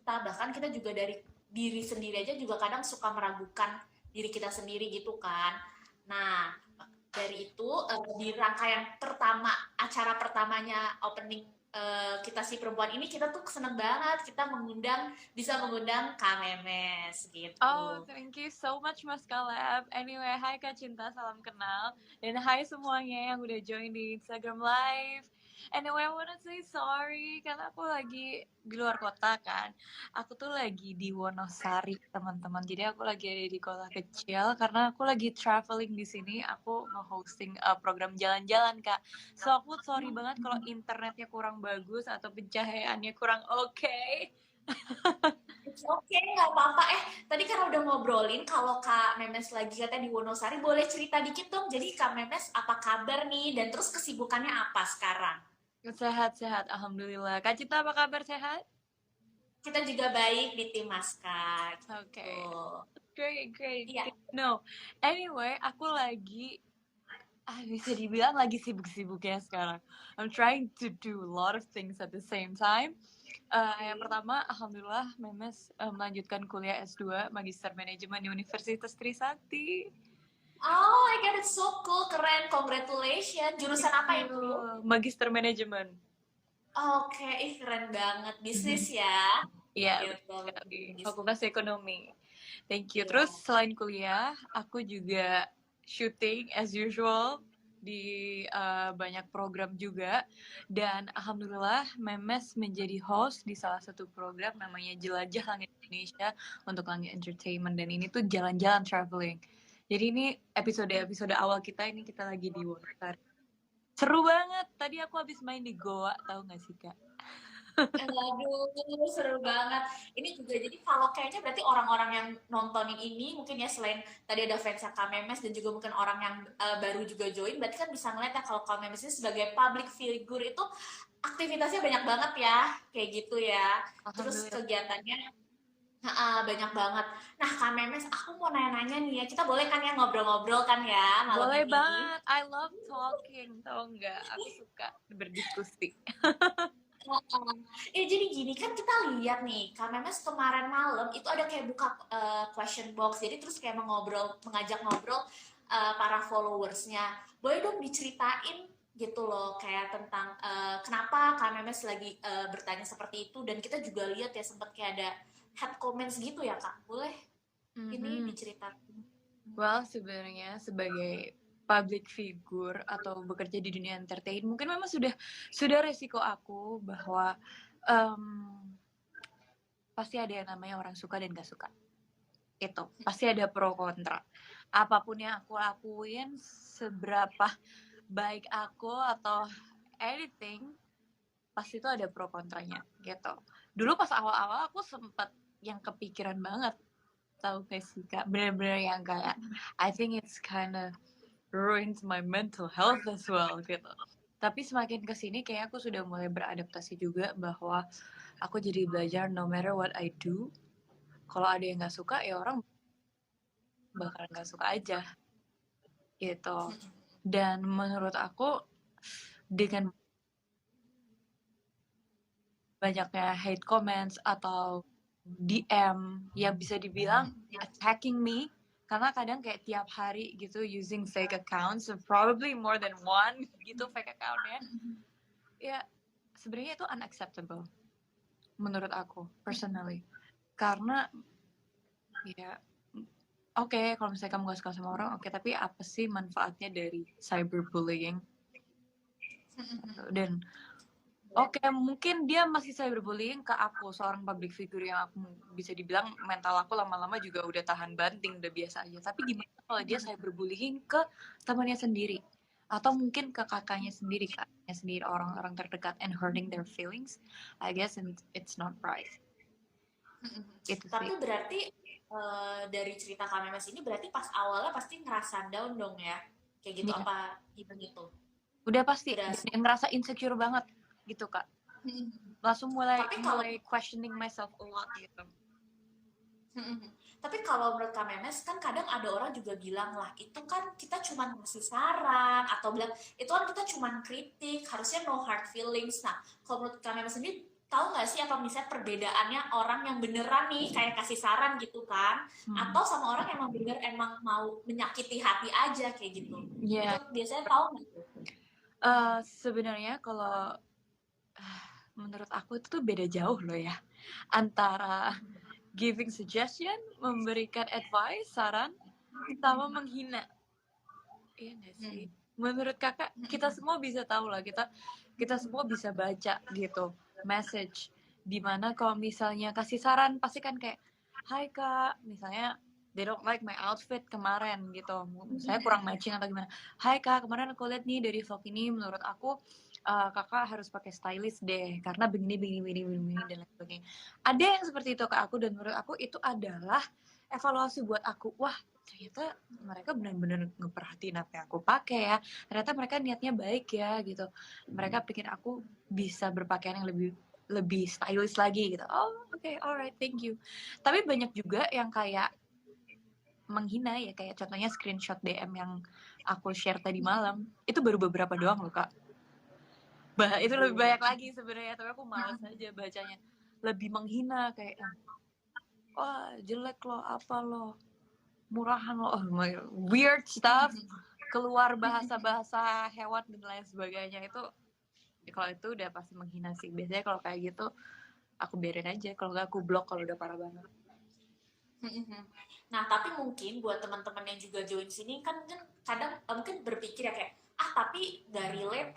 kita, bahkan kita juga dari diri sendiri aja juga kadang suka meragukan diri kita sendiri gitu kan. Nah, dari itu di rangkaian pertama acara pertamanya opening kita si perempuan ini kita tuh seneng banget kita bisa mengundang Kak Memes Oh, gitu. thank you so much Mas Kaleb. Anyway, hai Kak Cinta, salam kenal. Dan hai semuanya yang udah join di Instagram Live. Anyway, I wanna say sorry karena aku lagi di luar kota kan. Aku tuh lagi di Wonosari, teman-teman. Jadi aku lagi ada di kota kecil karena aku lagi traveling di sini. Aku nge-hosting program jalan-jalan, Kak. So aku sorry banget kalau internetnya kurang bagus atau pencahayaannya kurang oke. It's okay, nggak apa-apa. Tadi kan udah ngobrolin kalau Kak Memes lagi katanya di Wonosari, boleh cerita dikit dong. Jadi Kak Memes apa kabar nih? Dan terus kesibukannya apa sekarang? Sehat-sehat, alhamdulillah. Kak Cinta apa kabar, sehat? Kita juga baik di tim Maska gitu. Okay. Great. Iya. No. Anyway, aku lagi bisa dibilang lagi sibuk-sibuknya sekarang. I'm trying to do a lot of things at the same time. Yang pertama, alhamdulillah Memes melanjutkan kuliah S2 Magister Manajemen di Universitas Trisakti. Oh my god, it's so cool, keren, congratulations. Jurusan apa itu? Magister Manajemen. Oke, keren banget. Bisnis ya. Iya, Gitu, betul sekali. bisnis. Fakultas Ekonomi. Thank you. Iya. Terus selain kuliah, aku juga shooting as usual di banyak program juga. Dan alhamdulillah Memes menjadi host di salah satu program namanya Jelajah Langit Indonesia untuk Langit Entertainment. Dan ini tuh jalan-jalan traveling. Jadi ini episode awal kita ini kita lagi di Wonosari. Seru banget. Tadi aku habis main di Goa, tahu gak sih Kak? Aduh, seru banget. Ini juga jadi kalau kayaknya berarti orang-orang yang nontonin ini mungkin ya selain tadi ada fans Kak Memes dan juga mungkin orang yang baru juga join, berarti kan bisa ngeliat ya kalau Kak Memes ini sebagai public figure itu aktivitasnya banyak banget ya, kayak gitu ya. Terus Alhamdulillah. kegiatannya banyak banget. Nah, Kak Memes, aku mau nanya-nanya nih ya. Kita boleh kan ya ngobrol-ngobrol kan ya malam Boleh ini? banget. I love talking, tau nggak? Aku suka berdiskusi. Heeh. Jadi gini kan kita lihat nih, Kak Memes kemarin malam itu ada kayak buka question box. Jadi terus kayak mengajak ngobrol para followersnya. Boleh dong diceritain gitu loh kayak tentang kenapa Kak Memes lagi bertanya seperti itu dan kita juga lihat ya sempat kayak ada head comments gitu ya Kak. Boleh ini Mhm. diceritain? Well, sebenarnya sebagai public figure atau bekerja di dunia entertain, mungkin memang sudah resiko aku bahwa em, pasti ada yang namanya orang suka dan gak suka. Itu pasti ada pro kontra. Apapun yang aku lakuin, seberapa baik aku atau anything, pasti itu ada pro kontranya gitu. Dulu pas awal-awal aku sempet yang kepikiran banget, tahu gak sih Kak, bener-bener yang kayak I think it's kinda ruins my mental health as well gitu. Tapi semakin kesini kayak aku sudah mulai beradaptasi juga bahwa aku jadi belajar no matter what I do, kalau ada yang nggak suka ya orang bakal nggak suka aja gitu. Dan menurut aku dengan banyaknya hate comments atau DM yang bisa dibilang attacking me, karena kadang kayak tiap hari gitu using fake accounts, so probably more than one gitu fake accountnya, ya sebenarnya itu unacceptable menurut aku personally. Karena ya oke, kalau misalnya kamu gak suka sama orang, oke, tapi apa sih manfaatnya dari cyberbullying? Dan oke, mungkin dia masih cyberbullying ke aku, seorang public figure yang aku bisa dibilang mental aku lama-lama juga udah tahan banting, udah biasa aja. Tapi gimana kalau dia cyberbullying ke temannya sendiri? Atau mungkin ke kakaknya sendiri, orang-orang terdekat, and hurting their feelings? I guess it's not right. Itu Tapi sih. berarti dari cerita Kak Memes ini berarti pas awalnya pasti ngerasa down dong ya? Kayak gitu Ya, apa gimana gitu? udah pasti. Dan Berasa. yang ngerasa insecure banget gitu, Kak. Langsung mulai Tapi kalau mulai questioning myself a lot gitu. tapi kalau menurut Kak Memes kan kadang ada orang juga bilang lah itu kan kita cuma ngasih saran atau bilang itu kan kita cuma kritik harusnya no hard feelings. Nah kalau menurut Kak Memes sendiri tahu nggak sih apa misalnya perbedaannya orang yang beneran nih kayak kasih saran gitu kan, Hmm. atau sama orang yang emang bener emang mau menyakiti hati aja kayak gitu. Itu Ya, biasanya tahu nggak tuh? sebenarnya kalau menurut aku itu tuh beda jauh loh ya antara giving suggestion, memberikan advice, saran, sama menghina. Iya nggak sih? Hmm. Menurut kakak, kita semua bisa tahu lah, kita semua bisa baca gitu message. Dimana kalau misalnya kasih saran, pasti kan kayak, Hai kak, misalnya they don't like my outfit kemarin gitu. Saya kurang matching atau gimana. Hai kak, kemarin aku lihat nih dari vlog ini, menurut aku kakak harus pakai stylist deh, karena begini, begini, begini, begini, dan lain sebagainya. Ada yang seperti itu ke aku, dan menurut aku itu adalah evaluasi buat aku. Wah, ternyata mereka benar-benar ngeperhatiin apa yang aku pakai ya, ternyata mereka niatnya baik ya gitu, mereka pikir aku bisa berpakaian yang lebih lebih stylish lagi gitu. Oh oke, alright, thank you. Tapi banyak juga yang kayak menghina ya, kayak contohnya screenshot DM yang aku share tadi malam, itu baru beberapa doang loh kak. Itu lebih banyak lagi sebenarnya, tapi aku malas aja bacanya. Lebih menghina kayak, wah jelek lo, apa lo, murahan lo, oh my God. Weird stuff, keluar bahasa-bahasa hewan dan lain sebagainya. Itu kalau itu udah pasti menghina sih. Biasanya kalau kayak gitu aku biarin aja, kalau nggak aku blok kalau udah parah banget. Nah, tapi mungkin buat teman-teman yang juga join sini kan mungkin kadang mungkin berpikir ya kayak tapi gak relate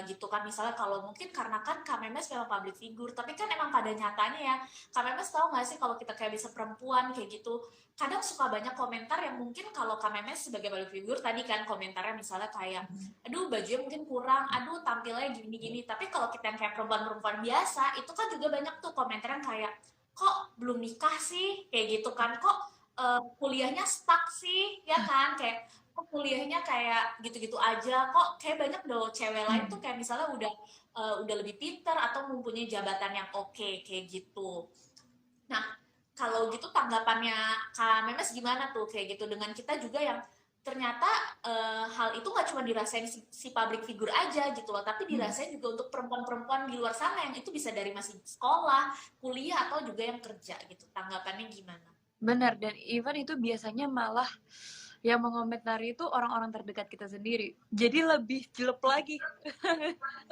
gitu kan, misalnya kalau mungkin karena kan Kak Memes memang public figure, tapi kan emang pada nyatanya ya Kak Memes tahu nggak sih kalau kita kayak bisa perempuan kayak gitu kadang suka banyak komentar yang mungkin kalau Kak Memes sebagai public figure tadi kan komentarnya misalnya kayak aduh bajunya mungkin kurang, aduh tampilnya gini-gini, tapi kalau kita yang kayak perempuan-perempuan biasa itu kan juga banyak tuh komentar yang kayak kok belum nikah sih kayak gitu kan, kok kuliahnya stuck sih ya kan, kayak kok kuliahnya kayak gitu-gitu aja, kok kayak banyak dong cewek lain tuh kayak misalnya udah lebih pinter atau mempunyai jabatan yang oke kayak gitu. Nah, kalau gitu tanggapannya Kak Memes gimana tuh kayak gitu dengan kita juga yang ternyata hal itu nggak cuma dirasain si public figure aja gitu loh, tapi dirasain juga untuk perempuan-perempuan di luar sana yang itu bisa dari masih sekolah, kuliah atau juga yang kerja gitu. Tanggapannya gimana? Benar, dan even itu biasanya malah yang mengomentari itu orang-orang terdekat kita sendiri. Jadi lebih jelek lagi,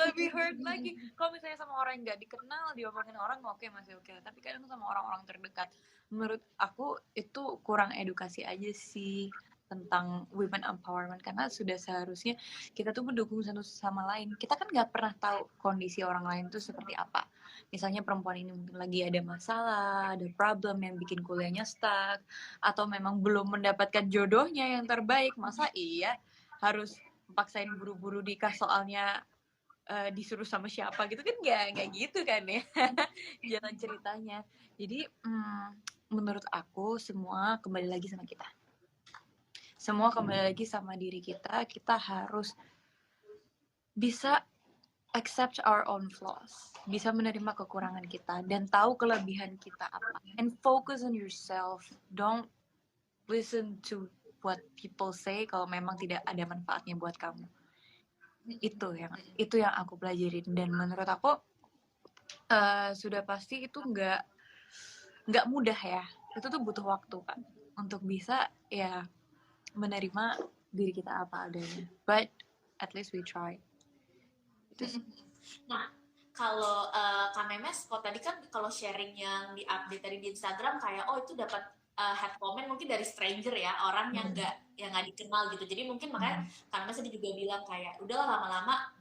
lebih hurt lagi. Kalau misalnya sama orang yang nggak dikenal, diomongin orang oke, masih oke. Tapi kadang sama orang-orang terdekat, menurut aku itu kurang edukasi aja sih tentang women empowerment, karena sudah seharusnya kita tuh mendukung satu sama lain. Kita kan nggak pernah tahu kondisi orang lain tuh seperti apa. Misalnya perempuan ini mungkin lagi ada masalah, ada problem yang bikin kuliahnya stuck, atau memang belum mendapatkan jodohnya yang terbaik. Masa iya harus paksain buru-buru nikah soalnya disuruh sama siapa gitu kan, nggak gitu kan ya. Jalan ceritanya. Jadi menurut aku semua kembali lagi sama kita, semua kembali lagi sama diri kita. Kita harus bisa accept our own flaws, bisa menerima kekurangan kita dan tahu kelebihan kita apa, and focus on yourself. Don't listen to what people say kalau memang tidak ada manfaatnya buat kamu. Itu yang aku pelajarin, dan menurut aku sudah pasti itu nggak mudah ya. Itu tuh butuh waktu kan untuk bisa ya menerima diri kita apa adanya, but at least we try. Itu sih. Nah, kalau Kak Memes, kalau tadi kan kalau sharing yang di update tadi di Instagram kayak oh itu dapat head comment mungkin dari stranger ya, orang yang nggak dikenal gitu. Jadi mungkin makanya Kak Memes tadi juga bilang kayak udahlah lama-lama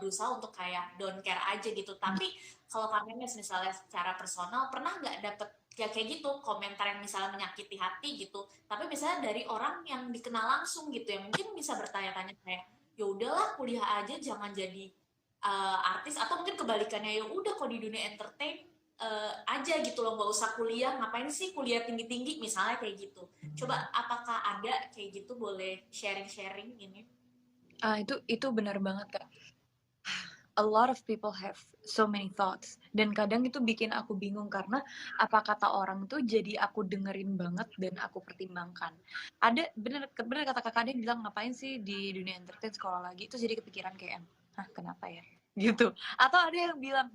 berusaha untuk kayak don't care aja gitu. Tapi kalau Kak Memes misalnya secara personal pernah nggak dapet ya kayak gitu komentar yang misalnya menyakiti hati gitu, tapi misalnya dari orang yang dikenal langsung gitu ya mungkin bisa bertanya-tanya kayak ya udahlah kuliah aja jangan jadi artis, atau mungkin kebalikannya ya udah kok di dunia entertain aja gitu loh, nggak usah kuliah, ngapain sih kuliah tinggi-tinggi misalnya kayak gitu. Coba apakah ada kayak gitu, boleh sharing-sharing ini? Itu benar banget kak. A lot of people have so many thoughts, dan kadang itu bikin aku bingung karena apa kata orang tuh jadi aku dengerin banget dan aku pertimbangkan. Ada bener bener kata kakak, dia bilang ngapain sih di dunia entertain sekolah lagi, itu jadi kepikiran kayak, hah kenapa ya, gitu. Atau ada yang bilang,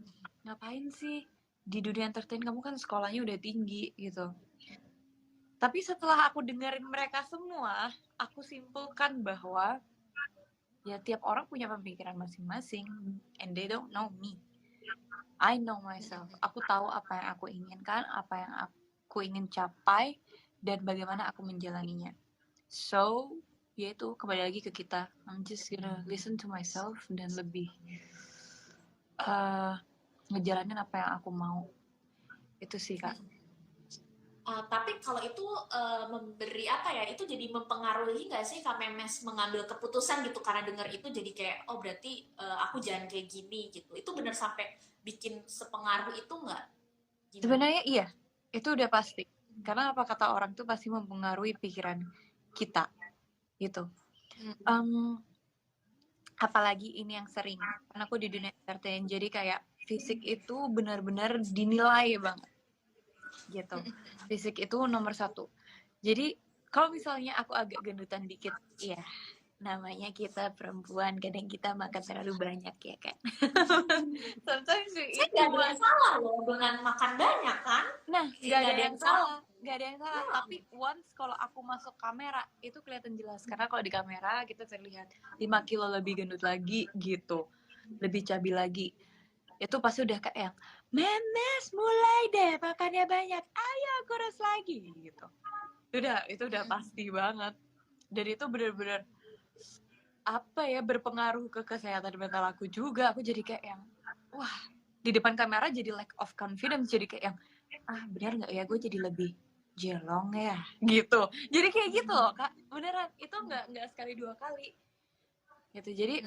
ngapain sih di dunia entertain, kamu kan sekolahnya udah tinggi gitu. Tapi setelah aku dengerin mereka semua, aku simpulkan bahwa ya tiap orang punya pemikiran masing-masing, and they don't know me. I know myself. Aku tahu apa yang aku inginkan, apa yang aku ingin capai, dan bagaimana aku menjalaninya. So, yaitu kembali lagi ke kita. I'm just gonna listen to myself dan lebih ngejalanin apa yang aku mau. Itu sih, Kak. Tapi kalau itu memberi apa ya, itu jadi mempengaruhi nggak sih Kak Memes mengambil keputusan gitu karena dengar itu jadi kayak oh berarti aku jangan kayak gini gitu. Itu benar sampai bikin sepengaruh itu nggak? Gimana? Sebenarnya iya, itu udah pasti. Karena apa kata orang tuh pasti mempengaruhi pikiran kita gitu. Apalagi ini yang sering, karena aku di dunia entertain, jadi kayak fisik itu benar-benar dinilai banget gitu. Fisik itu nomor satu. Jadi kalau misalnya aku agak gendutan dikit, ya namanya kita perempuan, kadang kita makan terlalu banyak ya kan. Sometimes Saya nggak ada yang salah loh dengan makan banyak kan. Nah, nggak ada yang salah. Nggak ada yang salah. Tapi once kalau aku masuk kamera, itu kelihatan jelas. Karena kalau di kamera kita terlihat 5 kilo lebih gendut lagi gitu. Lebih cabi lagi. Itu pasti udah kayak yang, Memes mulai deh makannya banyak. Ayo kurus lagi gitu. Itu udah pasti banget. Dan itu bener-bener apa ya, berpengaruh ke kesehatan mental aku juga. Aku jadi kayak yang, wah, di depan kamera jadi lack of confidence. Jadi kayak yang, benar nggak ya gue jadi lebih jelong ya gitu. Jadi kayak gitu loh Kak, beneran itu nggak sekali dua kali gitu. Jadi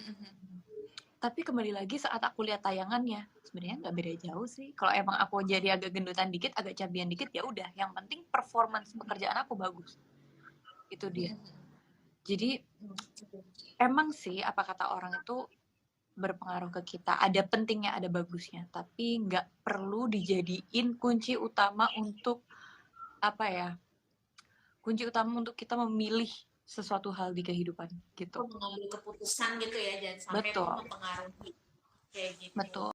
tapi kembali lagi saat aku lihat tayangannya, sebenarnya nggak beda jauh sih. Kalau emang aku jadi agak gendutan dikit, agak cabian dikit, ya udah, yang penting performance pekerjaan aku bagus. Itu dia. Jadi emang sih apa kata orang itu berpengaruh ke kita, ada pentingnya ada bagusnya, tapi nggak perlu dijadiin kunci utama untuk apa ya, kunci utama untuk kita memilih sesuatu hal di kehidupan gitu. Mengambil keputusan gitu ya, jangan sampai itu Betul. mempengaruhi kayak gitu. Betul.